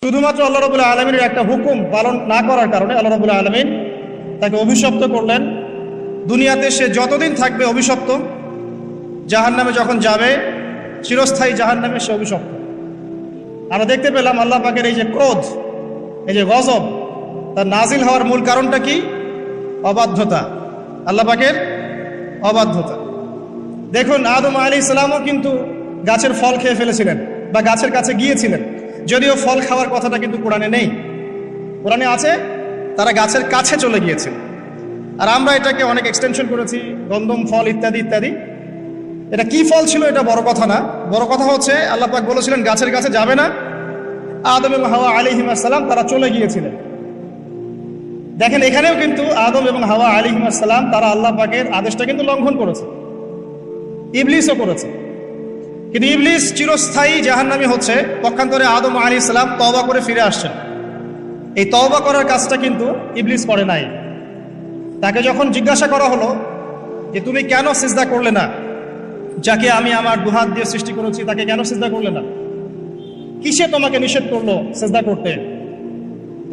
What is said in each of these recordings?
শুধুমাত্র আল্লাহ রাব্বুল আলামিনের একটা হুকুম পালন না করার কারণে আল্লাহ রাব্বুল আলামিন তাকে অভিশপ্ত করলেন। দুনিয়াতে সে যতদিন থাকবে অভিশপ্ত, জাহান্নামে যখন যাবে চিরস্থায়ী জাহান্নামে সে অভিশপ্ত। আমরা দেখতে পেলাম আল্লাহ পাকের এই যে ক্রোধ, এই যে গজব, তার নাজিল হওয়ার মূল কারণটা কি? অবাধ্যতা, আল্লাহ পাকের অবাধ্যতা। দেখুন, আদম আলাইহিস সালামও কিন্তু গাছের ফল খেয়ে ফেলেছিলেন বা গাছের কাছে গিয়েছিলেন, যদিও ফল খাওয়ার কথাটা কিন্তু কোরআনে নেই। কোরআনে আছে তারা গাছের কাছে চলে গিয়েছিল, আর আমরা এটাকে অনেক এক্সটেনশন করেছি, গন্ধম ফল ইত্যাদি ইত্যাদি। এটা কি ফল ছিল এটা বড় কথা না, বড় কথা হচ্ছে আল্লাহ পাক বলেছিলেন গাছের কাছে যাবে না। আদম এবং হাওয়া আলাইহিস সালাম তারা চলে গিয়েছিলেন। দেখেন, এখানেও কিন্তু আদম এবং হাওয়া আলাইহিস সালাম তারা আল্লাহ পাকের আদেশটা কিন্তু লঙ্ঘন করেছে, ইবলিসও করেছে। কিন্তু ইবলিস চিরস্থায়ী জাহান্নামী হচ্ছে, পক্ষান্তরে আদম আলাইহিস সালাম তওবা করে ফিরে আসছেন। এই তওবা করার কাজটা কিন্তু ইবলিস করে নাই। তাকে যখন জিজ্ঞাসা করা হলো যে তুমি কেন সিজদা করলে না, যাকে আমি আমার দুহাত দিয়ে সৃষ্টি করেছি তাকে কেন সিজদা করলে না, কিসে তোমাকে নিষেধ করলো সিজদা করতে?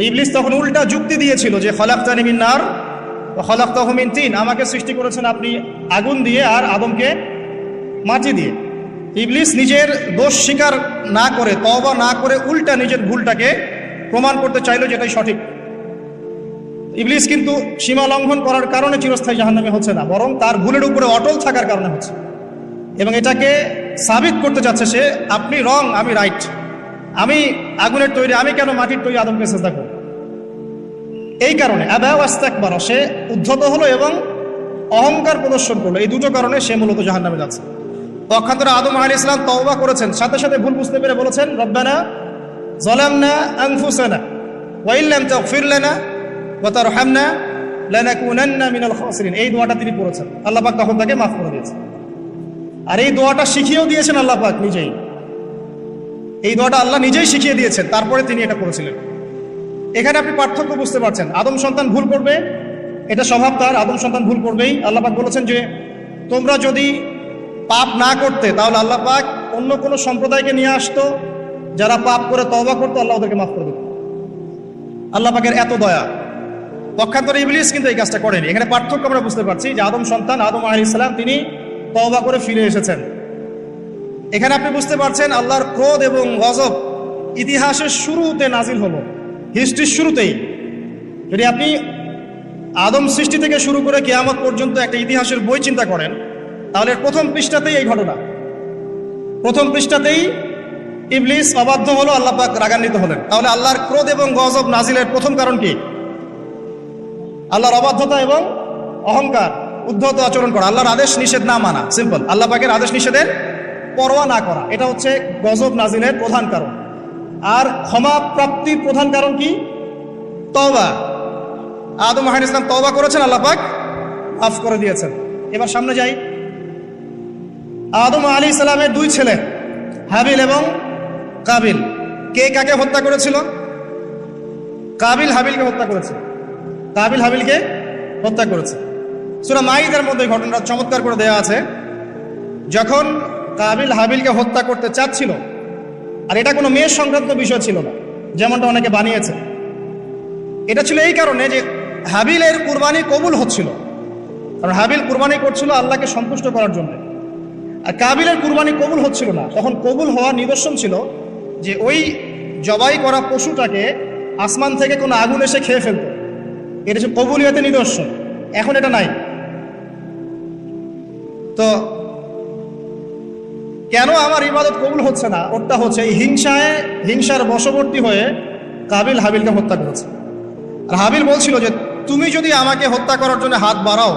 ইবলিস তখন উল্টা যুক্তি দিয়েছিল যে খলাকতানি মিন নার ওয়া খলাকতাহু মিন তিন, আমাকে সৃষ্টি করেছেন আপনি আগুন দিয়ে আর আদমকে মাটি দিয়ে। ইবলিস নিজের দোষ স্বীকার না করে, তওবা না করে, উল্টা নিজের ভুলটাকে প্রমাণ করতে চাইলো যেটাই সঠিক। ইবলিস কিন্তু সীমা লঙ্ঘন করার কারণে চিরস্থায়ী জাহান্নামে হচ্ছে না, বরং তার ভুলের উপরে অটল থাকার কারণে হচ্ছে, এবং এটাকে সাবিত করতে যাচ্ছে সে, আপনি রং, আমি রাইট, আমি আগুনের তৈরি, আমি কেন মাটির তৈরি আদমকে সিজদা করব? এই কারণে আবা ওয়াস্তাকবার, সে উদ্ধত হলো এবং অহংকার প্রদর্শন করলো। এই দুটো কারণে সে মূলত জাহান্নামে যাচ্ছে। পক্ষান্তরে আদম আলাইহিস সালাম তওবা করেছেন, সাথে সাথে ভুল বুঝতে পেরে বলেছেন রব্বানা যালামনা আনফুসানা ওয়া ইল্লাম তাগফির লানা ওয়া তারহামনা লানাকুনান্না মিনাল খাসিরিন। এই দোয়াটা তিনি পড়েছেন, আল্লাহ পাক তখন তাকে মাফ করে দিয়েছেন। আর এই দোয়াটা শিখিয়েও দিয়েছেন আল্লাহ পাক নিজেই, এই দোয়াটা আল্লাহ নিজেই শিখিয়ে দিয়েছেন, তারপরে তিনি এটা করেছিলেন। এখানে আপনি পার্থক্য বুঝতে পারছেন। আদম সন্তান ভুল করবে, এটা স্বভাব তার, আদম সন্তান ভুল করবেই। আল্লাহ পাক বলেছেন যে তোমরা যদি পাপ না করতে তাহলে আল্লাহ পাক অন্য কোনো সম্প্রদায়কে নিয়ে আসতো, যারা পাপ করে তওবা করতো, আল্লাহ ওদেরকে মাফ করে দিত। আল্লাহ পাকের এত দয়া। পক্ষান্তরে ইবলিস কিন্তু এই কাজটা করেনি। এখানে পার্থক্য আমরা বুঝতে পারছি যে আদম সন্তান আদম আলাইহিস সালাম তিনি তওবা করে ফিরে এসেছেন। এখানে আপনি বুঝতে পারছেন আল্লাহর ক্রোধ এবং গজব ইতিহাসের শুরুতে নাজিল হলো, হিস্ট্রির শুরুতেই। যদি আপনি আদম সৃষ্টি থেকে শুরু করে কিয়ামত পর্যন্ত একটা ইতিহাসের বই চিন্তা করেন, তাহলে প্রথম পৃষ্ঠাতেই এই ঘটনা, প্রথম পৃষ্ঠাতেই ইবলিস অবাধ্য হলো, আল্লাহ পাক রাগান্বিত হলেন। তাহলে আল্লাহর ক্রোধ এবং গজব নাজিলের প্রথম কারণ কি? আল্লাহর অবাধ্যতা এবং অহংকার, উদ্ধত আচরণ করা, আল্লাহর আদেশ নিষেধ না মানা, সিম্পল। আল্লাহ পাকের আদেশ নিষেধের পরোয়া না করা, এটা হচ্ছে গজব নাজিলের প্রধান কারণ। আর ক্ষমা প্রাপ্তির প্রধান কারণ কি? তওবা। আদম আলাইহিস সালাম তওবা করেছেন, আল্লাহ পাক মাফ করে দিয়েছেন। এবার সামনে যাই। আদম আলাইহিস সালামের দুই ছেলে হাবিল এবং কাবিল, কে কাকে হত্যা করেছিল? কাবিল হাবিলকে হত্যা করেছে, কাবিল হাবিলকে হত্যা করেছে। সূরা মাইদার মধ্যে ঘটনাটা চমৎকার করে দেয়া আছে। যখন কাবিল হাবিলকে হত্যা করতে চাচ্ছিল, আর এটা কোনো মেয়ের সংক্রান্ত বিষয় ছিল না যেমনটা অনেকে বানিয়েছে, এটা ছিল এই কারণে যে হাবিলের কুরবানি কবুল হচ্ছিল, কারণ হাবিল কুরবানি করছিল আল্লাহকে সন্তুষ্ট করার জন্য, আর কাবিলের কুরবানি কবুল হচ্ছিল না। তখন কবুল হওয়ার নিদর্শন ছিল যে ওই জবাই করা পশুটাকে আসমান থেকে কোনো আগুন এসে খেয়ে ফেলত, এটা হচ্ছে কবুলিয়তের নিদর্শন। এখন এটা নাই। তো কেন আমার ইবাদত কবুল হচ্ছে না? ওটা হচ্ছে এই হিংসার বশবর্তী হয়ে কাবিল হাবিলকে হত্যা করেছে। আর হাবিল বলছিল যে তুমি যদি আমাকে হত্যা করার জন্য হাত বাড়াও,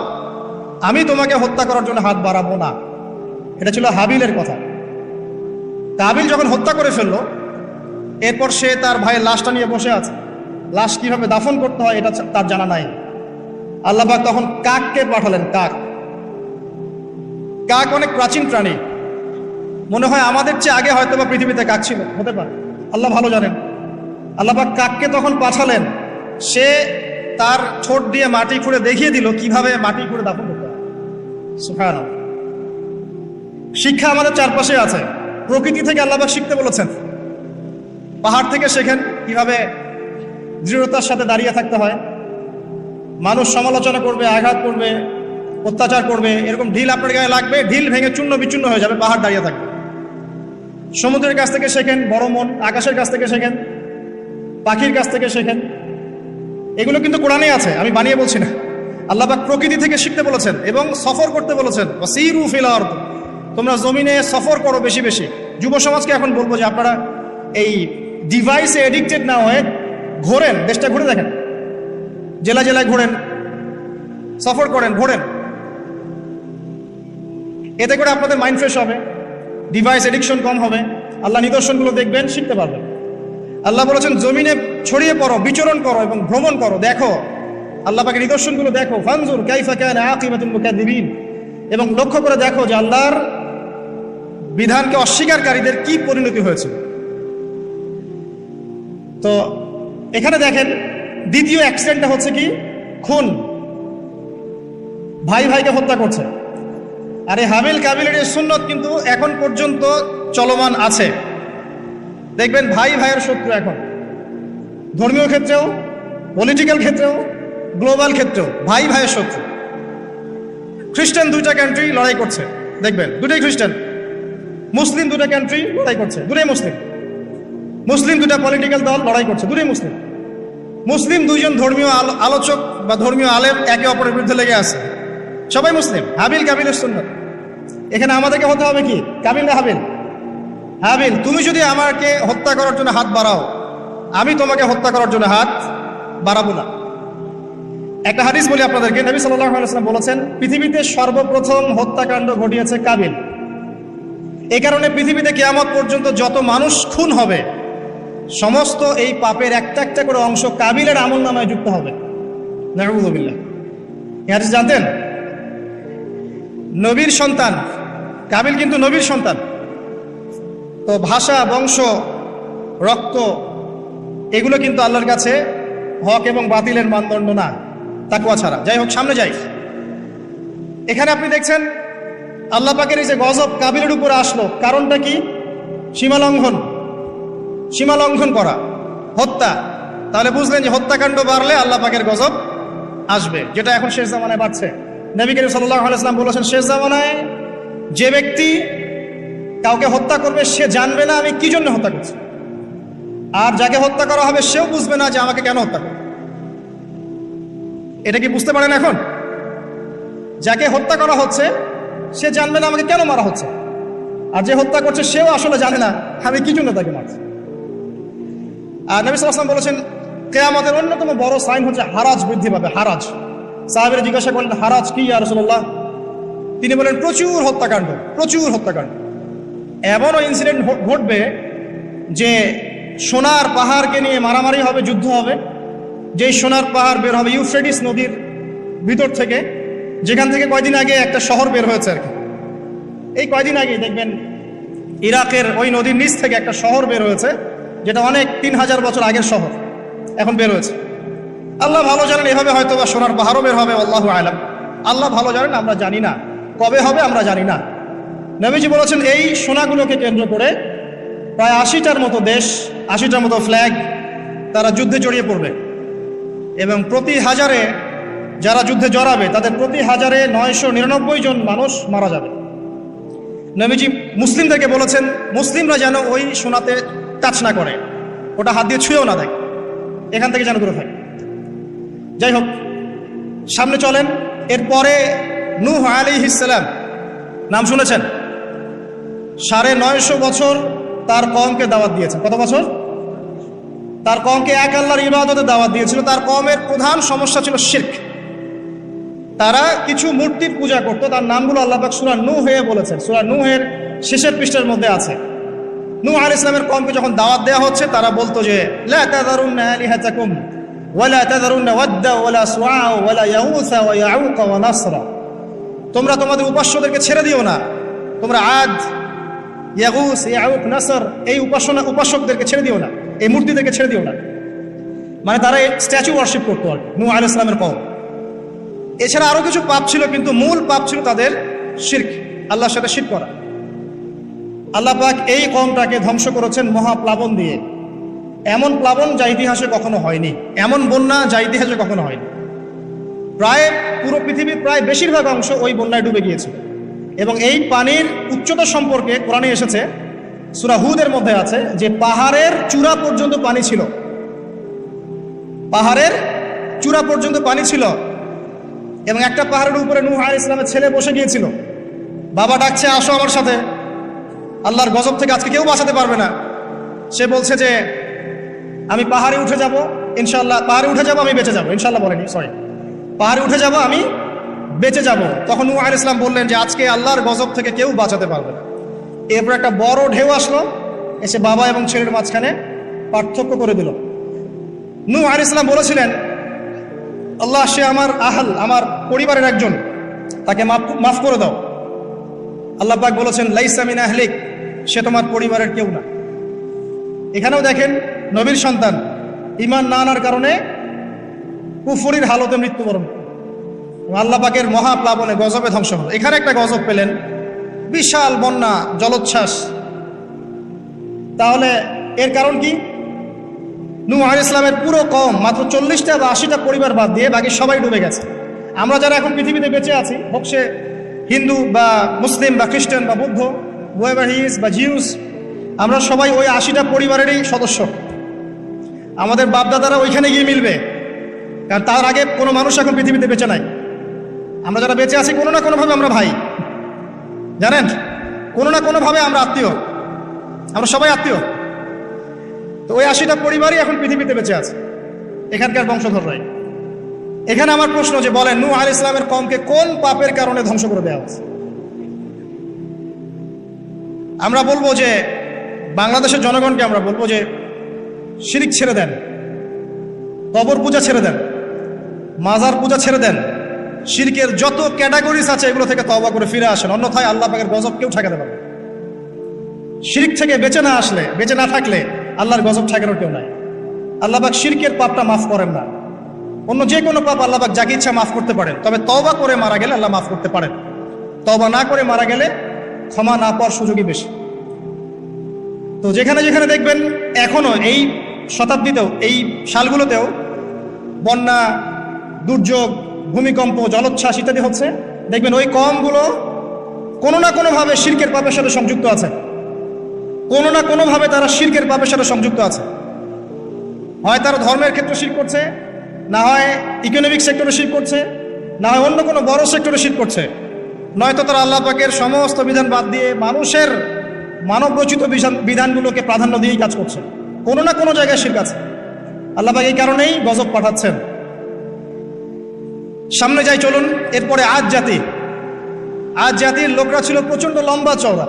আমি তোমাকে হত্যা করার জন্য হাত বাড়াবো না। এটা ছিল হাবিলের কথা। কাবিল যখন হত্যা করে ফেললো, এরপর সে তার ভাইয়ের লাশটা নিয়ে বসে আছে। লাশ কিভাবে দাফন করতে হয় এটা তার জানা নাই। আল্লাহ পাক তখন কাককে পাঠালেন। কাক অনেক প্রাচীন প্রাণী, মনে হয় আমাদের চেয়ে আগে হয়তো বা পৃথিবীতে কাক ছিল, হতে পারে, আল্লাহ ভালো জানেন। আল্লাহ পাক কাককে তখন পাঠালেন, সে তার ঠোঁট দিয়ে মাটি খুঁড়ে দেখিয়ে দিল কিভাবে মাটি খুঁড়ে দাফন করতে হয়। সুবহানাল্লাহ। শিক্ষা আমাদের চারপাশে আছে, প্রকৃতি থেকে আল্লাহ পাক শিখতে বলেছেন। পাহাড় থেকে শেখেন কিভাবে দৃঢ়তার সাথে দাঁড়িয়ে থাকতে হয়। মানুষ সমালোচনা করবে, আঘাত করবে, অত্যাচার করবে, এরকম ঢিল আপনার গায়ে লাগবে, ঢিল ভেঙে চূর্ণ বিচূর্ণ হয়ে যাবে, পাহাড় দাঁড়িয়ে থাকবে। সমুদ্রের কাছ থেকে শেখেন বড় মন, আকাশের কাছ থেকে শেখেন, পাখির কাছ থেকে শেখেন। এগুলো কিন্তু কোরআনে আছে, আমি বানিয়ে বলছি না। আল্লাহ পাক প্রকৃতি থেকে শিখতে বলেছেন এবং সফর করতে বলেছেন। ওয়াসিরু ফিল আরদ, তোমরা জমিনে সফর করো বেশি বেশি। যুব সমাজকে এখন বলবো যে আপনারা এই ডিভাইসে এডিক্টেড না হয়ে ঘোরেন, দেশটা ঘুরে দেখেন, জেলা জেলায় ঘোরেন, সফর করেন, ঘোরেন। এতে করে আপনাদের মাইন্ড ফ্রেশ হবে, ডিভাইস এডিকশন কম হবে, আল্লাহ নিদর্শনগুলো দেখবেন, শিখতে পারবেন। আল্লাহ বলেছেন জমিনে ছড়িয়ে পড়ো, বিচরণ করো এবং ভ্রমণ করো, দেখো আল্লাহ পাকের নিদর্শনগুলো দেখো। ফানজুর কাইফা কানা আকিবাতুল মুকাদ্দিবিন, এবং লক্ষ্য করে দেখো যে আল্লাহর বিধানকে অস্বীকারীদের কি পরিণতি হয়েছে। তো এখানে দেখেন দ্বিতীয় অ্যাক্সিডেন্টটা হচ্ছে কি, খুন, ভাই ভাইকে হত্যা করছে। আর এই হাবিল কাবিলের এই সুন্নত কিন্তু এখন পর্যন্ত চলমান আছে। দেখবেন ভাই ভাইয়ের শত্রু এখন, ধর্মীয় ক্ষেত্রেও, পলিটিক্যাল ক্ষেত্রেও, গ্লোবাল ক্ষেত্রেও ভাই ভাইয়ের শত্রু। খ্রিস্টান দুইটা কান্ট্রি লড়াই করছে, দেখবেন দুটাই খ্রিস্টান। মুসলিম দুটা কান্ট্রি লড়াই করছে, দুটাই মুসলিম। মুসলিম দুটা পলিটিক্যাল দল লড়াই করছে, দুটাই মুসলিম। মুসলিম দুইজন ধর্মীয় আলোচক বা ধর্মীয় আলেম একে অপরের বিরুদ্ধে লেগে আছে, সবাই মুসলিম। হাবিল কাবিলের সুন্নত। এখানে আমাদেরকে হতে হবে কি, কাবিল না হাবিল? হাবিল। তুমি যদি আমাকে হত্যা করার জন্য হাত বাড়াও, আমি তোমাকে হত্যা করার জন্য হাত বাড়াবো না। একটা হাদিস বলি আপনাদেরকে, নবী সাল্লাল্লাহু আলাইহি ওয়াসাল্লাম বলেছেন পৃথিবীতে সর্বপ্রথম হত্যাকাণ্ড ঘটিয়েছে কাবিল। এই কারণে পৃথিবীতে কিয়ামত পর্যন্ত যত মানুষ খুন হবে, সমস্ত এই পাপের একটা একটা করে অংশ কাবিলের আমলনামায় যুক্ত হবে। নাউযুবিল্লাহ। এই হাদিস জানতেন? নবীর সন্তান কাবিল কিন্তু নবীর সন্তান। তো ভাষা, বংশ, রক্ত এগুলো কিন্তু আল্লাহর কাছে হক এবং বাতিলের মানদণ্ড না, তাকওয়া ছাড়া। যাই হোক, সামনে যাই। এখানে আপনি দেখছেন আল্লাহ পাকের এই যে গজব কাবিলের উপরে আসলো, কারণটা কি? সীমা লঙ্ঘন করা, হত্যা। তাহলে বুঝলেন যে হত্যাকাণ্ড বাড়লে আল্লাহ পাকের গজব আসবে, যেটা এখন শেষ জামানায় বাড়ছে। নবী করিম সাল্লাল্লাহু আলাইহি ওয়াসাল্লাম বলেছেন শেষ জামানায় যে ব্যক্তি কাউকে হত্যা করবে সে জানবে না আমি কি জন্য হত্যা করছি, আর যাকে হত্যা করা হবে সেও বুঝবে না যে আমাকে কেন হত্যা করবে। এটা কি বুঝতে পারেন? এখন যাকে হত্যা করা হচ্ছে সে জানবে না আমাকে কেন মারা হচ্ছে, আর যে হত্যা করছে সেও আসলে জানে না আমি কি জন্য তাকে মারছি। আর নবী সাল্লাল্লাহু আলাইহি ওয়াসাল্লাম বলেছেন কিয়ামতের অন্যতম বড় সাইন হচ্ছে হারাজ বৃদ্ধি পাবে। হারাজ। সাহাবীরা জিজ্ঞাসা করলেন হারাজ কি ইয়া রাসূলুল্লাহ? তিনি বলেন প্রচুর হত্যাকাণ্ড, প্রচুর হত্যাকাণ্ড। এমনও ইনসিডেন্ট ঘটবে যে সোনার পাহাড়কে নিয়ে মারামারি হবে, যুদ্ধ হবে। যেই সোনার পাহাড় বের হবে ইউফ্রেটিস নদীর ভিতর থেকে, যেখান থেকে কয়দিন আগে একটা শহর বের হয়েছে আর কি। এই কয়দিন আগে দেখবেন ইরাকের ওই নদীর নিচ থেকে একটা শহর বের হয়েছে, যেটা অনেক 3000 বছর আগের শহর, এখন বের হয়েছে। আল্লাহ ভালো জানেন, এভাবে হয়তো বা সোনার পাহাড়ও বের হবে, আল্লাহু আলাম। আল্লাহ ভালো জানেন, আমরা জানি না কবে হবে, আমরা জানি না। নবীজি বলেছেন এই সোনাগুলোকে কেন্দ্র করে প্রায় 80টার মতো দেশ, 80টার মতো ফ্ল্যাগ তারা যুদ্ধে জড়িয়ে পড়বে, এবং প্রতি হাজারে যারা যুদ্ধে জড়াবে তাদের প্রতি হাজারে 999 জন মানুষ মারা যাবে। নবীজি মুসলিমদেরকে বলেছেন মুসলিমরা যেন ওই সোনাতে টাচ না করে, ওটা হাত দিয়ে ছুঁয়েও না দেয়, এখান থেকে যেন দূরে থাকে। যাই হোক, সামনে চলেন। এরপরে নূহ আলাইহিস সালাম, নাম শুনেছেন? 950 বছর তার কওমকে দাওয়াত দিয়েছেন। কত বছর? তার কওমকে এক আল্লাহর ইবাদতে দাওয়াত দিয়েছিল। তার কওমের প্রধান সমস্যা ছিল শিরক। তারা কিছু মূর্তির পূজা করত। তার নামগুলো আল্লাহ পাক সূরা নূহে বলেছেন, সূরা নূহের শেষের পৃষ্ঠার মধ্যে আছে। নূহ আলাইহিস সালামের কওমকে যখন দাওয়াত দেওয়া হচ্ছে, তারা বলতো যে লা তাযারুন্না আলিহাতাকুম ওয়ালা তাযারুন্না ওয়াদ্দা ওয়ালা সুআ ওয়ালা ইয়াউসা ওয়া ইয়াউক ওয়া নাসরা। তোমরা তোমাদের উপাস্যদেরকে ছেড়ে দিও না, তোমরা আদ, ইয়াগুস, ইয়াউক, নাসর এই উপাসকদেরকে ছেড়ে দিও না, এই মূর্তিদেরকে ছেড়ে দিও না। মানে তারা স্ট্যাচু ওয়ার্শিপ করতো আর নূহ আলাইহিস সালামের কওম। এছাড়া আরো কিছু পাপ ছিল, কিন্তু মূল পাপ ছিল তাদের শিরক, আল্লাহর সাথে শিরক করা। আল্লাহ পাক এই কওমটাকে ধ্বংস করেছেন মহাপ্লাবন দিয়ে। এমন প্লাবন যা ইতিহাসে কখনো হয়নি, এমন বন্যা যা ইতিহাসে কখনো হয়নি। প্রায় পুরো পৃথিবীর প্রায় বেশিরভাগ অংশ ওই বন্যায় ডুবে গিয়েছিল। এবং এই পানির উচ্চতা সম্পর্কে কোরআনে এসেছে, সূরা হুদের মধ্যে আছে যে পাহাড়ের চূড়া পর্যন্ত পানি ছিল, পাহাড়ের চূড়া পর্যন্ত পানি ছিল। এবং একটা পাহাড়ের উপরে নূহ আলাইহিস সালামের ছেলে বসে গিয়েছিল, বাবা ডাকছে আসো আমার সাথে, আল্লাহর গজব থেকে আজকে কেউ বাঁচাতে পারবে না। সে বলছে যে আমি পাহাড়ে উঠে যাব, ইনশাআল্লাহ পাহাড়ে উঠে যাব, আমি বেঁচে যাব, ইনশাআল্লাহ বলেনি, সরি, পাহাড়ে উঠে যাব, আমি বেঁচে যাব। তখন নূহ আলাইহিস সালাম বললেন যে আজকে আল্লাহর গজব থেকে কেউ বাঁচাতে পারবে না। এরপর একটা বড় ঢেউ আসলো, এসে বাবা এবং ছেলের মাঝখানে পার্থক্য করে দিল। নূহ আলাইহিস সালাম বলেছিলেন, আল্লাহ সে আমার আহল, আমার পরিবারের একজন, তাকে মাফ করে দাও। আল্লাহ পাক বলেছেন লাইসা মিন আহলিক, সে তোমার পরিবারের কেউ না। এখানেও দেখেন নবীর সন্তান ঈমান না আনার কারণে কুফরির হালতে মৃত্যুবরণ, আল্লাহ পাকের মহাপ্লাবনে গজবে ধ্বংস হল। এখানে একটা গজব পেলেন, বিশাল বন্যা, জলোচ্ছ্বাস। তাহলে এর কারণ কি? নূহ আলাইহিস সালামের পুরো কওম, মাত্র 40টা বা 80টা পরিবার বাদ দিয়ে বাকি সবাই ডুবে গেছে। আমরা যারা এখন পৃথিবীতে বেঁচে আছি, হোক সে হিন্দু বা মুসলিম বা খ্রিস্টান বা বৌদ্ধ, হোয়েভার হি ইজ বা জিউস, আমরা সবাই ওই 80টা পরিবারেরই সদস্য। আমাদের বাপদাদারা ওইখানে গিয়ে মিলবে, কারণ তার আগে কোনো মানুষ এখন পৃথিবীতে বেঁচে নাই। আমরা যারা বেঁচে আছি কোনো না কোনোভাবে আমরা ভাই, জানেন, কোনো না কোনোভাবে আমরা আত্মীয়, আমরা সবাই আত্মীয়। তো ওই 80টা পরিবারই এখন পৃথিবীতে বেঁচে আছে, এখানকার বংশধররাই। এখানে আমার প্রশ্ন যে বলেন নূহ আলাইহিস সালামের কওমকে কোন পাপের কারণে ধ্বংস করে দেওয়া হয়েছে? আমরা বলবো যে বাংলাদেশের জনগণকে আমরা বলবো যে শিরক ছেড়ে দেন, কবর পূজা ছেড়ে দেন, মাজার পূজা ছেড়ে দেন, শিরকের যত ক্যাটাগরিজ আছে এগুলো থেকে তওবা করে ফিরে আসেন, অন্যথায় আল্লাহ পাকের গজব কেউ ঠেকাতে পারবে। শিরক থেকে বেঁচে না আসলে, বেঁচে না থাকলে আল্লাহর গজব ঠেকানোর কেউ নাই। আল্লাহ পাক শিরকের পাপটা মাফ করেন না, অন্য যে কোনো পাপ আল্লাহ পাক যাকে ইচ্ছা মাফ করতে পারেন, তবে তওবা করে মারা গেলে আল্লাহ মাফ করতে পারেন। তওবা না করে মারা গেলে ক্ষমা না পাওয়ার সুযোগই বেশি। তো যেখানে যেখানে দেখবেন এখনো এই শতাব্দীতেও, এই সালগুলোতেও বন্যা, দুর্যোগ, ভূমিকম্প, জলোচ্ছ্বাস ইত্যাদি হচ্ছে, দেখবেন ওই কওমগুলো কোনো না কোনোভাবে শিরকের পাপের সাথে সংযুক্ত আছে, কোনো না কোনোভাবে তারা শিরকের পাপের সাথে সংযুক্ত আছে। হয় তারা ধর্মের ক্ষেত্রে শিরক করছে, না হয় ইকোনমিক সেক্টরে শিরক করছে, না হয় অন্য কোনো বড় সেক্টরে শিরক করছে, নয়তো তারা আল্লাহ পাকের সমস্ত বিধান বাদ দিয়ে মানুষের মানবরচিত বিধানগুলোকে প্রাধান্য দিয়েই কাজ করছে। কোনো না কোনো জায়গায় শিরক আছে। আল্লাহ পাক এই কারণেই গজব পাঠাচ্ছেন। সামনে যাই চলুন। এরপরে আদ জাতি। আদ জাতির লোকরা ছিল প্রচন্ড লম্বা চওড়া,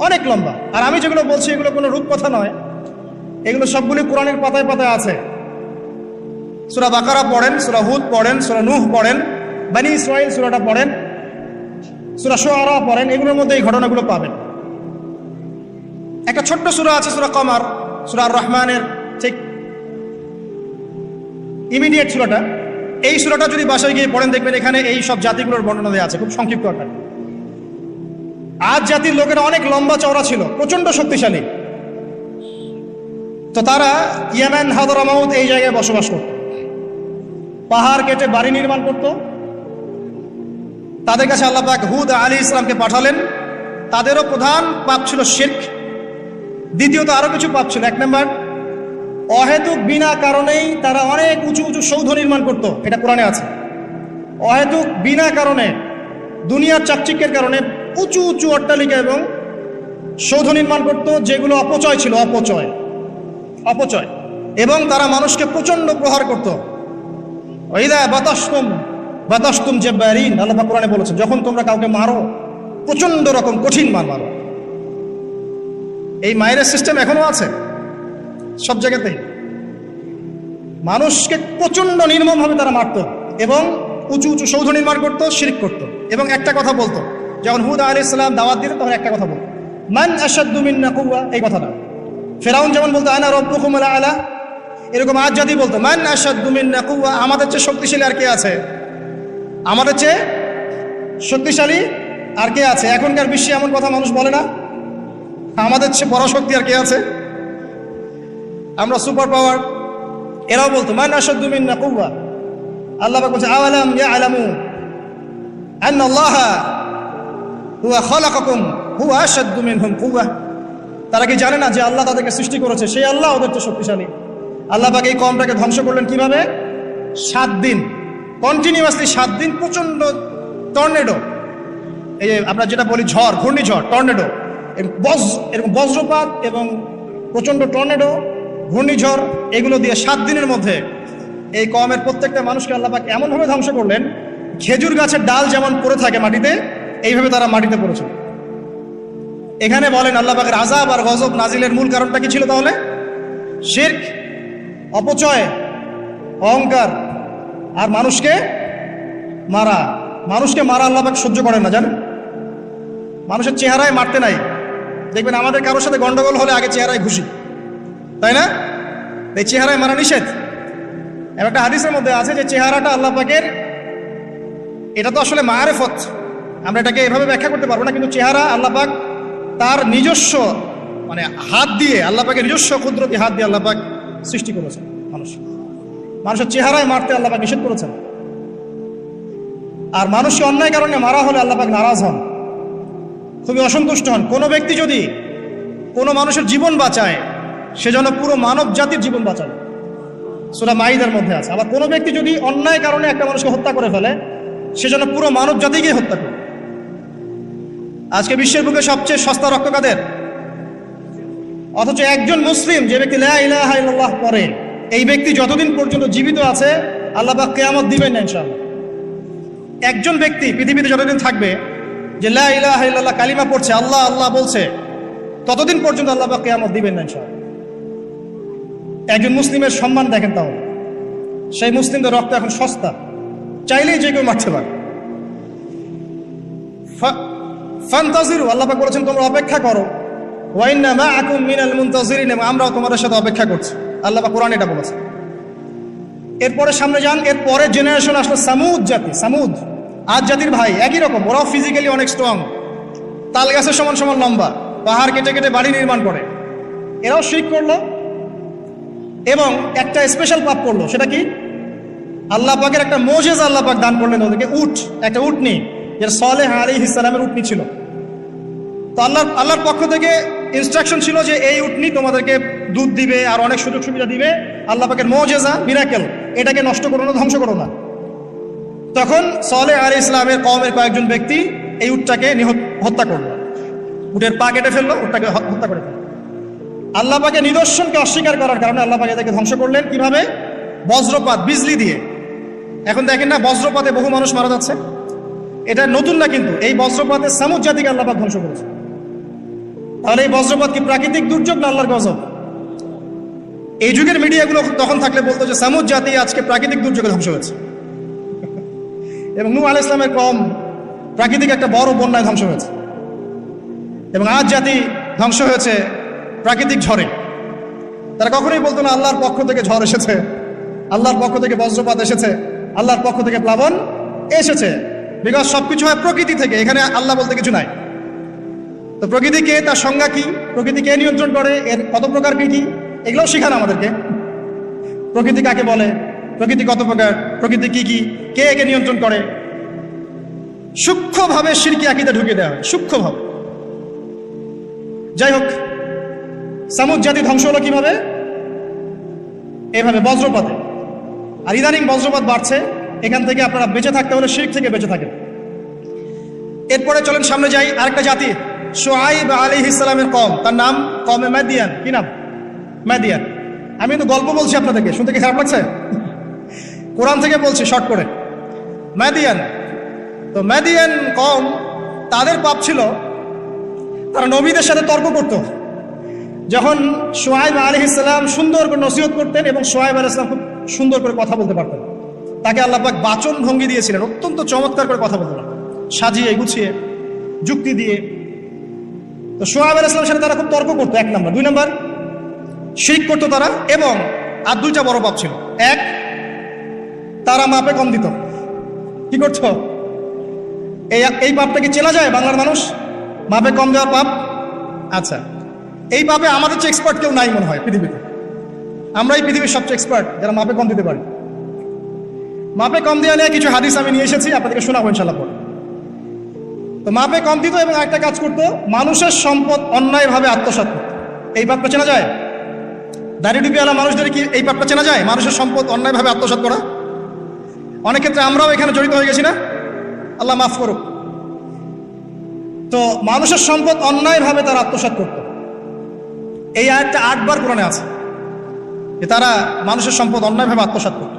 অনেক লম্বা। আর আমি যেগুলো বলছি এগুলো কোনো রূপকথা নয়, এগুলো সবগুলি কোরআনের পাতায় পাতায় আছে। সূরা বাকারা পড়েন, সূরা হুদ পড়েন, সূরা নূহ পড়েন, বনী ইসরাঈল সূরাটা পড়েন, সূরা শুআরা পড়েন, এগুলোর মধ্যে এই ঘটনাগুলো পাবেন। একটা ছোট্ট সূরা আছে সূরা কমার, সূরা আর রহমানের ঠিক ইমিডিয়েট সূরাটা। এই সূরাটা যদি বাসায় গিয়ে পড়েন দেখবেন এখানে এই সব জাতিগুলোর বর্ণনা দেওয়া আছে খুব সংক্ষিপ্ত আকারে। আদ জাতির লোকেরা অনেক লম্বা চওড়া ছিল, প্রচন্ড শক্তিশালী। তো তারা ইয়েমেন, হাদরামাউত এই জায়গায় বসবাস করত, পাহাড় কেটে বাড়ি নির্মাণ করত। তাদের কাছে আল্লাহ পাক হুদ আলাইহিস সালামকে পাঠালেন। তাদেরও প্রধান পাপ ছিল শিরক। দ্বিতীয়ত আরো কিছু পাপ ছিল। এক নম্বর, অহেতুক বিনা কারণেই তারা অনেক উঁচু উঁচু সৌধ নির্মাণ করত, এটা কোরআনে আছে। অহেতুক বিনা কারণে, দুনিয়ার চাকচিক্যের কারণে উঁচু উঁচু অট্টালিকা এবং সৌধ নির্মাণ করত, যেগুলো অপচয় ছিল, অপচয়। এবং তারা মানুষকে প্রচন্ড প্রহার করত। ওয়াইদা বাতাসতুম জাব্বারিন, আল্লাহ পাক কোরআনে বলেছেন, যখন তোমরা কাউকে মারো প্রচন্ড রকম কঠিন মারো। এই মায়ের সিস্টেম এখনো আছে সব জায়গাতেই। মানুষকে প্রচন্ড নির্মমভাবে তারা মারত এবং উঁচু উঁচু সৌধ নির্মাণ করতো, শিরক করত। এবং একটা কথা বলতো, যখন হুদ আলাইহিস সালাম দাওয়াত দিতেন তখন একটা কথা বলতো, মান আশাদ্দু মিন্না কুওয়া, এই কথাটা। ফেরাউন যেমন বলতো আনা রাব্বুকুমুল আ'লা, এরকম আজ জাতি বলতো মান আশাদ্দু মিন্না কুওয়া, আমাদের চেয়ে শক্তিশালী আর কে আছে, আমাদের চেয়ে শক্তিশালী আর কে আছে। এখনকার বিশ্বে এমন কথা মানুষ বলে না, আমাদের চেয়ে বড় শক্তি আর কে আছে। আমরা সুপার পাওয়ার, এরাও বলতো মান আশাদ্দু মিন্না কুওয়া। আল্লাহ পাক বলছে আওয়ালাম ইয়ালামু আন্নাল্লাহা হুয়া খালাকাকুম হুয়া আশাদ্দু মিনহুম কুওয়া। তারা কি জানে না যে আল্লাহ তাদেরকে সৃষ্টি করেছে, সেই আল্লাহ ওদের চেয়ে শক্তিশালী। আল্লাহ পাক এই কওমটাকে ধ্বংস করলেন কিভাবে? 7 দিন কন্টিনিউয়াসলি, 7 দিন প্রচন্ড টর্নেডো, এই যে আমরা যেটা বলি ঝড়, ঘূর্ণিঝড়, টর্নেডো, এরকম বজ্রপাত এবং প্রচন্ড টর্নেডো, ঘূর্ণিঝড়, এগুলো দিয়ে 7 দিনের মধ্যে এই কওমের প্রত্যেকটা মানুষকে আল্লাহ পাক এমনভাবে ধ্বংস করলেন, খেজুর গাছের ডাল যেমন পড়ে থাকে মাটিতে, এইভাবে তারা মাটিতে পড়েছিল। এখানে বলেন আল্লাহ পাকের আযাব আর গজব নাজিলের মূল কারণটা কি ছিল তাহলে? শিরক, অপচয়, অহংকার আর মানুষকে মারা। মানুষকে মারা আল্লাহ পাক সহ্য করেন না, জানেন? মানুষের চেহারায় মারতে নাই। দেখবেন আমাদের কারোর সাথে গন্ডগোল হলে আগে চেহারায় ঘুষি, তাই না? এই চেহারায় মারা নিষেধ। একটা হাদিসের মধ্যে আছে যে চেহারাটা আল্লাহ পাকের, এটা তো আসলে মারেফত, আমরা এটাকে এভাবে ব্যাখ্যা করতে পারবো না, কিন্তু চেহারা আল্লাহ পাক তার নিজস্ব মানে হাত দিয়ে, আল্লাহ পাকের নিজস্ব কুদরতি হাত দিয়ে আল্লাহ পাক সৃষ্টি করেছেন মানুষের চেহারায় মারতে আল্লাহ পাক নিষেধ করেছেন। আর মানুষকে অন্যায় কারণে মারা হলে আল্লাহ পাক নারাজ হন, খুবই অসন্তুষ্ট হন। কোনো ব্যক্তি যদি কোনো মানুষের জীবন বাঁচায়, সে যেন পুরো মানব জাতির জীবন বাঁচায়, সূরা মাইদার মধ্যে আছে। আবার কোনো ব্যক্তি যদি অন্যায় কারণে একটা মানুষকে হত্যা করে ফেলে, সে যেন পুরো মানব জাতিকে হত্যা করে। আজকে বিশ্বের বুকে সবচেয়ে সস্তা রক্ত কাদের? অথচ একজন মুসলিম যে ব্যক্তি লা ইলাহা ইল্লাল্লাহ পড়ে, এই ব্যক্তি যতদিন পর্যন্ত জীবিত আছে আল্লাহ পাক কিয়ামত দিবেন না ইনশাআল্লাহ। একজন ব্যক্তি পৃথিবীতে যতদিন থাকবে যে লা ইলাহা ইল্লাল্লাহ কালিমা পড়ছে, আল্লাহ আল্লাহ বলছে, ততদিন পর্যন্ত আল্লাহ পাক কিয়ামত দিবেন না ইনশাআল্লাহ। একজন মুসলিমের সম্মান দেখেন তাহলে। সেই মুসলিমদের রক্ত এখন সস্তা, চাইলেই যে কেউ মারতে পারে। ফান্তাজিরু, আল্লাহ পাক বলেছেন তোমরা অপেক্ষা করো। ওয়া ইন্না মাআকুম মিনাল মুনতাজিরিন, আমরাও তোমাদের সাথে অপেক্ষা করছি। আল্লাহ পাক কোরআনে এটা বলেছে। এরপরে সামনে যান, এরপরে জেনারেশন আসলো সামুদ জাতি। সামুদ আদ জাতির ভাই, একই রকম, ওরাও ফিজিক্যালি অনেক স্ট্রং, তাল গাছের সমান সমান লম্বা, পাহাড় কেটে কেটে বাড়ি নির্মাণ করে। এরাও শিরক করলো এবং একটা স্পেশাল পাপ করলো। সেটা কি? আল্লাহ পাকের একটা মোজেজা আল্লাহ পাক দান করলেন ওদেরকে, উট, একটা উটনি, যেটা সালেহ আলাইহিস সালামের উটনি ছিল। তো আল্লাহর পক্ষ থেকে ইনস্ট্রাকশন ছিল যে এই উটনি তোমাদেরকে দুধ দিবে আর অনেক সুযোগ সুবিধা দিবে। আল্লাহ পাকের মোজেজা, মিরাকেল, এটাকে নষ্ট করো না, ধ্বংস করো না। তখন সালেহ আলাইহিস সালামের কওমের কয়েকজন ব্যক্তি এই উটটাকে হত্যা করলো, উটের পা কেটে ফেললো, উটটাকে হত্যা করে ফেললো। আল্লাহ পাকের নিদর্শনকে অস্বীকার করার কারণে আল্লাহ পাক এদেরকে ধ্বংস করলেন। কিভাবে? বজ্রপাত, বিজলি দিয়ে। এখন দেখেন না বজ্রপাতে বহু মানুষ মারা যাচ্ছে, এটা নতুন না, কিন্তু এই বজ্রপাতে সামুদ জাতিকে আল্লাহ পাক ধ্বংস করেছে। তাহলে এই বজ্রপাত কি প্রাকৃতিক দুর্যোগ না আল্লাহর গজব? এই যুগের মিডিয়াগুলো তখন থাকলে বলতো যে সামুদ জাতি আজকে প্রাকৃতিক দুর্যোগে ধ্বংস হয়েছে, এবং নূহ আলাইহিস সালামের কওম প্রাকৃতিক একটা বড় বন্যায় ধ্বংস হয়েছে, এবং আজ জাতি ধ্বংস হয়েছে প্রাকৃতিক ঝড়ে। তারা কখনোই বলতো না আল্লাহর পক্ষ থেকে ঝড় এসেছে, আল্লাহর পক্ষ থেকে বজ্রপাত এসেছে, আল্লাহর পক্ষ থেকে প্লাবন এসেছে। বিকজ সবকিছু হয় প্রকৃতি থেকে, এখানে আল্লাহ বলতে কিছু নাই। তো প্রকৃতি কে, তার সংজ্ঞা কি, প্রকৃতি কে নিয়ন্ত্রণ করে, এর কত প্রকার কি, এগুলোও শেখান আমাদেরকে। প্রকৃতি কাকে বলে, প্রকৃতি কত প্রকার, প্রকৃতি কি, কে একে নিয়ন্ত্রণ করে, সূক্ষ্মভাবে শিরকি আকীদা ঢুকিয়ে দেওয়া হয়, সূক্ষ্মভাবে। যাই হোক, সামুদ জাতি ধ্বংস হলো কিভাবে? এভাবে, বজ্রপাতে। আর ইদানিং বজ্রপাত বাড়ছে। এখান থেকে আপনারা বেঁচে থাকতে হলে শিরক থেকে বেঁচে থাকেন। এরপরে চলেন সামনে যাই, আরেকটা জাতি, শুআইব আলাইহিস সালামের কওম, তার নাম কওমে মাদিয়ান। কি নাম? মাদিয়ান। আমি তো গল্প বলছি আপনাদেরকে, শুনতে কি খারাপ লাগছে? কোরআন থেকে বলছি শর্ট করে। মাদিয়ান, তো মাদিয়ান কওম, তাদের পাপ ছিল তারা নবীদের সাথে তর্ক করত। যখন শুআইব আলাইহিস সালাম সুন্দর করে নসিহত করতেন, এবং শুআইব আলাইহিস সালাম খুব সুন্দর করে কথা বলতে পারতেন, তাকে আল্লাহ পাক বাচন ভঙ্গি দিয়েছিলেন, অত্যন্ত চমৎকার করে কথা বলতে পারতেন, সাজিয়ে গুছিয়ে যুক্তি দিয়ে। তো শুআইব আলাইহিস সালামের সাথে তারা খুব তর্ক করতো, 1 নম্বর। 2 নম্বর, শিরক করতো তারা, এবং আর 2টা বড় পাপ ছিল। 1, তারা মাপে কম দিত। কি করতো? এই পাপটা কি চেনা যায় বাংলার মানুষ? মাপে কম দেওয়ার পাপ। আচ্ছা, এই পাপে আমাদের চেয়ে এক্সপার্ট কেউ নাই মনে হয় পৃথিবীতে। আমরাই পৃথিবীর সবচেয়ে এক্সপার্ট যারা মাপে কম দিতে পারি। মাপে কম দেওয়া নিয়ে কিছু হাদিস আমি নিয়ে এসেছি, আপনাদেরকে শোনাবো ইনশাল্লাহ পরে। তো মাপে কম দিত এবং একটা কাজ করতো, মানুষের সম্পদ অন্যায়ভাবে আত্মসাৎ করতো। এই পাপটা চেনা যায়? দাড়ি টুপিওয়ালা মানুষদের কি এই পাপটা চেনা যায়? মানুষের সম্পদ অন্যায়ভাবে আত্মসাৎ করা। অনেক ক্ষেত্রে আমরাও এখানে জড়িত হয়ে গেছি না, আল্লাহ মাফ করুক। তো মানুষের সম্পদ অন্যায়ভাবে তারা আত্মসাৎ করত। এই আয়াতটা 8 বার কোরআনে আছে যে তারা মানুষের সম্পদ অন্যায়ভাবে আত্মসাৎ করত।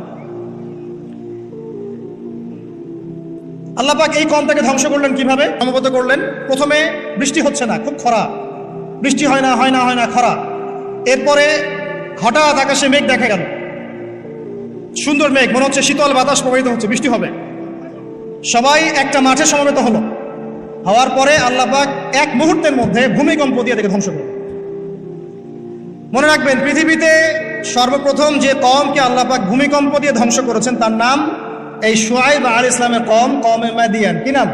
আল্লাহ পাক এই কওমটাকে ধ্বংস করলেন কিভাবে? সমবেত করলেন। প্রথমে বৃষ্টি হচ্ছে না, খুব খরা, বৃষ্টি হয় না খরা। এরপরে হঠাৎ আকাশে মেঘ দেখা গেল, সুন্দর মেঘ, মনে হচ্ছে শীতল বাতাস প্রবাহিত হচ্ছে, বৃষ্টি হবে। সবাই একটা মাঠে সমবেত হলো। হওয়ার পরে আল্লাহ পাক এক মুহূর্তের মধ্যে ভূমিকম্প দিয়ে তাকে ধ্বংস করলেন। মনে রাখবেন, পৃথিবীতে সর্বপ্রথম যে কওমকে আল্লাহ পাক ভূমিকম্প দিয়ে ধ্বংস করেছেন তার নাম এই শুআইব আলাইহিস সালামের কওমে মাদিয়ান। কি নাম?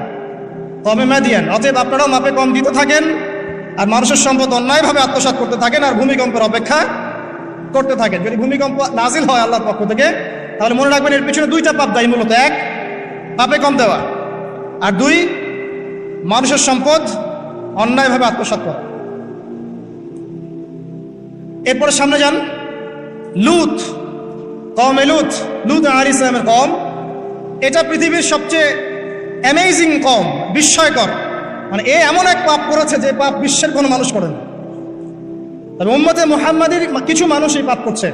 কওমে মাদিয়ান। অতএব আপনারাও মাপে কম দিতে থাকেন, আর মানুষের সম্পদ অন্যায়ভাবে আত্মসাৎ করতে থাকেন, আর ভূমিকম্পের অপেক্ষা করতে থাকেন। যদি ভূমিকম্প নাজিল হয় আল্লাহর পক্ষ থেকে, তাহলে মনে রাখবেন এর পিছনে 2টা পাপ দায়ী মূলত। 1, মাপে কম দেওয়া, আর 2, মানুষের সম্পদ অন্যায়ভাবে আত্মসাৎ করা। এরপরে সামনে যান, লুত, কওমে লুত আলাইহিস সালামের কওম। এটা পৃথিবীর সবচেয়ে অ্যামেজিং কওম, বিস্ময়কর। মানে এমন এক পাপ করেছে যে পাপ বিশ্বের কোনো মানুষ করে না। তবে উম্মতে মুহাম্মাদের কিছু মানুষ এই পাপ করছে।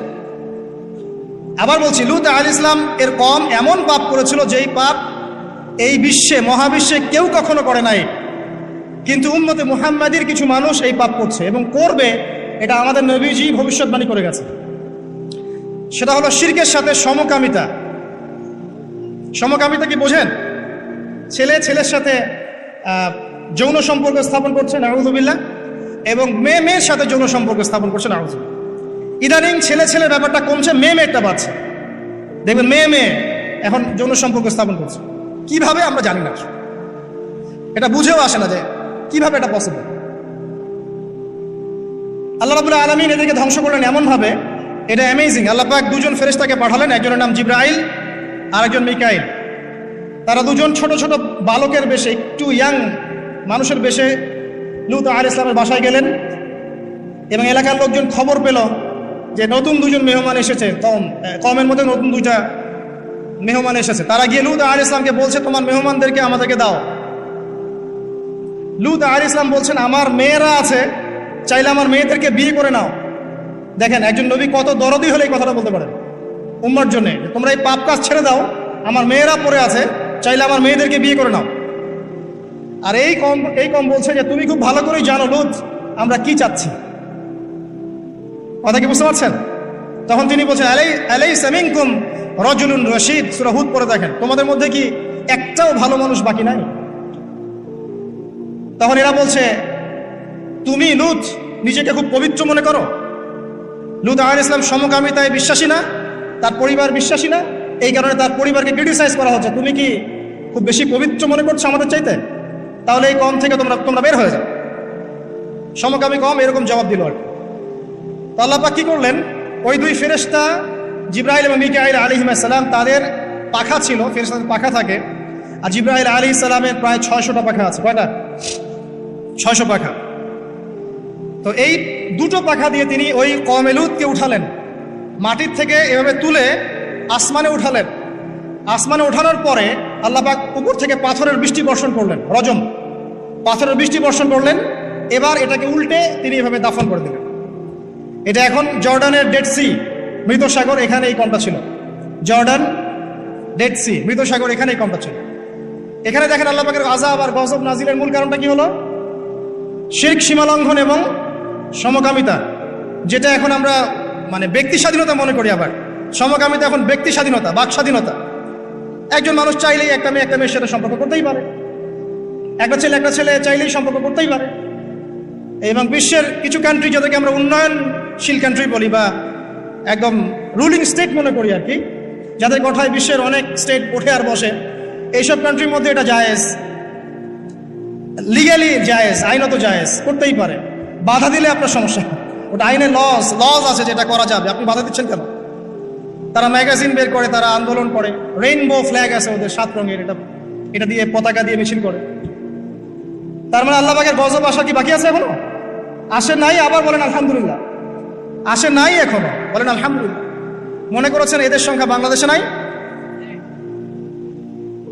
আবার বলছি, লুত আলাইহিস সালাম এর কওম এমন পাপ করেছিল যেই পাপ এই বিশ্বে, মহাবিশ্বে কেউ কখনো করে নাই। কিন্তু উম্মতে মুহাম্মাদের কিছু মানুষ এই পাপ করছে এবং করবে, এটা আমাদের নবীজি ভবিষ্যৎবাণী করে গেছে। সেটা হলো শিরকের সাথে সমকামিতা। সমকামিতা কি বোঝেন? ছেলে ছেলের সাথে যৌন সম্পর্ক স্থাপন করছে, নাউযুবিল্লাহ, এবং মেয়ের সাথে যৌন সম্পর্ক স্থাপন করছে, নাউযুবিল্লাহ। ইদানিং ছেলে ব্যাপারটা কমছে, মেয়েটা বাড়ছে। দেখবেন মেয়ে এখন যৌন সম্পর্ক স্থাপন করছে। কিভাবে আমরা জানি না, এটা বুঝেও আসে না যে কিভাবে এটা পসিবল। আল্লাহ রাব্বুল আলামিন এদেরকে ধ্বংস করলেন এমনভাবে, এটা অ্যামেজিং। আল্লাহ পাক 2জন ফেরেশতাকে পাঠালেন, একজনের নাম জিবরাইল আর একজন মিকাইল। তারা 2জন ছোট ছোট বালকের বেশে, একটু ইয়াং মানুষের বেশে লূত আলাইহিস সালামের বাসায় গেলেন এবং এলাকার লোকজন খবর পেল যে নতুন 2জন মেহমান এসেছে, কওমের মধ্যে নতুন 2টা মেহমান এসেছে। তারা গিয়ে লূত আলাইহিস সালামকে বলছে, তোমার মেহমানদেরকে আমাদেরকে দাও। লূত আলাইহিস সালাম বলছেন, আমার মেয়েরা আছে, চাইলে আমার মেয়েদেরকে বিয়ে করে নাও। দেখেন একজন নবী কত দরদি হলে এই কথাটা বলতে পারেন উম্মার জন্য, তোমরা এই পাপ কাজ ছেড়ে দাও, আমার মেয়েরা পড়ে আছে, চাইলে আমার মেয়েদেরকে বিয়ে করে নাও। আর এই কম বলছে যে তুমি খুব ভালো করেই জানো লূত আমরা কি চাচ্ছি। কথা কি বুঝতে পারছেন? তখন তিনি বলছেন, আলাইসা মিনকুম রাজুলুন রশীদ। সূরা হুদ পড়ে দেখেন, তোমাদের মধ্যে কি একটাও ভালো মানুষ বাকি নাই? তখন এরা বলছে, তুমি লূত নিজেকে খুব পবিত্র মনে করো? লূত আলাইহিস সালাম সমকামিতায় বিশ্বাসী না, তার পরিবার বিশ্বাসী না, এই কারণে তার পরিবারকে ক্রিটিসাইজ করা হচ্ছে। তুমি কি খুব বেশি পবিত্র মনে করছো আমাদের চাইতে? তাহলে এই কওম থেকে তোমরা বের হয়ে যাও। সমকামী কওম এরকম জবাব দিল। আর তো আল্লাহ পাক কি করলেন, ওই 2 ফেরেশতা জিবরাইল এবং মিকাইল আলাইহিস সালাম, তাদের পাখা ছিল, ফেরেশতাদের পাখা থাকে, আর জিবরাইল আলাইহিস সালামের প্রায় 600টা পাখা আছে। কয়টা? 600 পাখা। তো এই 2টো পাখা দিয়ে তিনি ওই কওমে লূতকে উঠালেন, মাটির থেকে এভাবে তুলে আসমানে উঠালেন। আসমানে ওঠানোর পরে আল্লাহ পাক উপর থেকে পাথরের বৃষ্টি বর্ষণ করলেন, রজম পাথরের বৃষ্টি বর্ষণ করলেন। এবার এটাকে উল্টে তিনি এভাবে দাফন করে দিলেন। এটা এখন জর্ডানের ডেড সি, মৃত সাগর, এখানে এই কমটা ছিল। জর্ডান ডেড সি, মৃত সাগর, এখানে এই কমটা ছিল। এখানে দেখেন আল্লাহ পাকের আযাব আর গজব নাজিলের মূল কারণটা কি হলো? শিরক, সীমালঙ্ঘন এবং সমকামিতা, যেটা এখন আমরা মানে ব্যক্তি স্বাধীনতা মনে করি। আবার সমকামিতা এখন ব্যক্তি স্বাধীনতা, বাক স্বাধীনতা। একজন মানুষ চাইলেই একটা মেয়ের সাথে সম্পর্ক করতেই পারে, একটা ছেলে চাইলেই সম্পর্ক করতেই পারে। এবং বিশ্বের কিছু কান্ট্রি, যাদেরকে আমরা উন্নয়নশীল কান্ট্রি বলি বা একদম রুলিং স্টেট মনে করি আর কি, যাদের কথায় বিশ্বের অনেক স্টেট ওঠে আর বসে, এইসব কান্ট্রির মধ্যে এটা জায়েজ, লিগ্যালি জায়েজ, আইনত জায়েজ, করতেই পারে। বাধা দিলে আপনার সমস্যা, ওটা আইনে লজ আছে যেটা করা যাবে, আপনি বাধা দিচ্ছেন কেন? তারা ম্যাগাজিন বের করে, তারা আন্দোলন করে, রেইনবো ফ্ল্যাগ আছে ওদের 7 রঙের, এটা দিয়ে পতাকা দিয়ে মিছিল করে। তার মানে আল্লাহ পাকের গজব আসা কি বাকি আছে এখনো? আসে নাই, আবার বলেন আলহামদুলিল্লাহ। আসে নাই এখনো, বলেন আলহামদুলিল্লাহ। মনে করেছেন এদের সংখ্যা বাংলাদেশে নাই?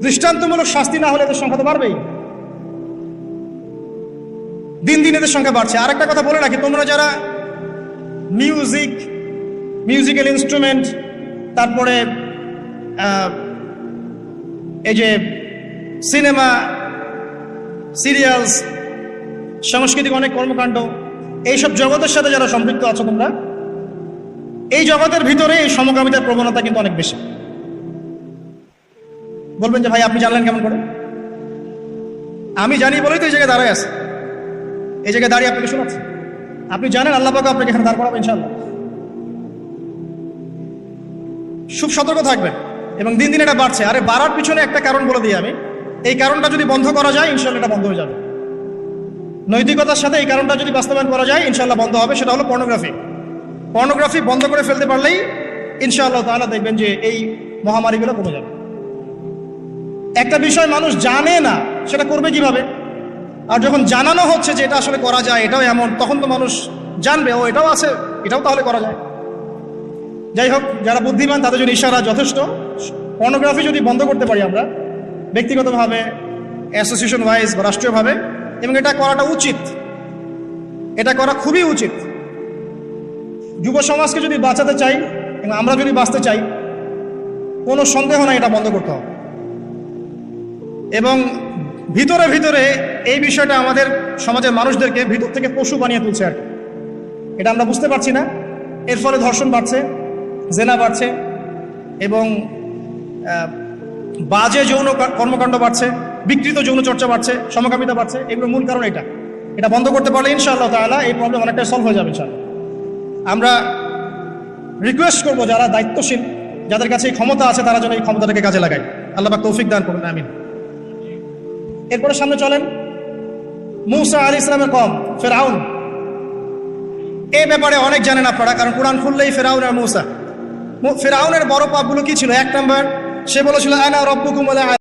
দৃষ্টান্তমূলক শাস্তি না হলে এদের সংখ্যা তো বাড়বেই। দিন দিন এদের সংখ্যা বাড়ছে। আরেকটা কথা বলে রাখি, তোমরা যারা মিউজিক্যাল ইনস্ট্রুমেন্ট, তারপরে এই যে সিনেমা, সিরিয়ালস, সাংস্কৃতিক অনেক কর্মকাণ্ড, এইসব জগতের সাথে যারা সম্পৃক্ত আছো তোমরা, এই জগতের ভিতরে এই সমকামিতার প্রবণতা কিন্তু অনেক বেশি। বলবেন যে ভাই আপনি জানলেন কেমন করে? আমি জানি বলেই তো এই জায়গায় দাঁড়ায় আছে, এই জায়গায় দাঁড়িয়ে আপনাকে শোনাচ্ছি। আপনি জানেন আল্লাহ পাক আপনাকে এখানে দাঁড় করাবো ইনশাআল্লাহ। খুব সতর্ক থাকবেন। এবং দিন দিন এটা বাড়ছে। আরে বাড়ার পিছনে একটা কারণ বলে দিই আমি, এই কারণটা যদি বন্ধ করা যায় ইনশাআল্লাহ এটা বন্ধ হয়ে যাবে। নৈতিকতার সাথে এই কারণটা যদি বাস্তবায়ন করা যায় ইনশাআল্লাহ বন্ধ হবে। সেটা হলো পর্নোগ্রাফি বন্ধ করে ফেলতে পারলেই ইনশাআল্লাহ তাআলা দেখবেন যে এই মহামারীগুলো কমে যাবে। একটা বিষয় মানুষ জানে না, সেটা করবে কিভাবে? আর যখন জানানো হচ্ছে যে এটা আসলে করা যায়, এটাও এমন, তখন তো মানুষ জানবে ও এটাও আছে, এটাও তাহলে করা যায়। যাই হোক, যারা বুদ্ধিমান তাদের জন্য ইশারা যথেষ্ট। পর্নোগ্রাফি যদি বন্ধ করতে পারি আমরা ব্যক্তিগতভাবে, অ্যাসোসিয়েশন ওয়াইজ বা রাষ্ট্রীয়ভাবে, এবং এটা করাটা উচিত, এটা করা খুবই উচিত। যুব সমাজকে যদি বাঁচাতে চাই এবং আমরা যদি বাঁচতে চাই, কোনো সন্দেহ নাই এটা বন্ধ করতে হবে। এবং ভিতরে ভিতরে এই বিষয়টা আমাদের সমাজের মানুষদেরকে ভিতর থেকে পশু বানিয়ে তুলছে আর কি। এটা আমরা বুঝতে পারছি না। এর ফলে ধর্ষণ বাড়ছে, জেনা বাড়ছে, এবং বাজে যৌন কর্মকাণ্ড বাড়ছে, বিকৃত যৌন চর্চা বাড়ছে, সমকামিতা বাড়ছে। এগুলোর মূল কারণ এটা বন্ধ করতে পারলে ইনশাআল্লাহ তাআলা এই প্রবলেম অনেকটা সলভ হয়ে যাবে ইনশাআল্লাহ। আমরা রিকোয়েস্ট করবো যারা দায়িত্বশীল, যাদের কাছে এই ক্ষমতা আছে, তারা যেন এই ক্ষমতাটাকে কাজে লাগায়। আল্লাহ পাক তৌফিক দান করুন, আমিন। এরপরে সামনে চলেন, মূসা আলাইহিস সালামের কওম ফিরআউন। এই ব্যাপারে অনেক জানেন আপনারা, কারণ কোরআন খুললেই ফিরআউন আর মূসা। ফিরআউনের বড় পাপগুলো কি ছিল? 1 নম্বর, সে বলেছিল আনা রাব্বুকুমুল আ'লা।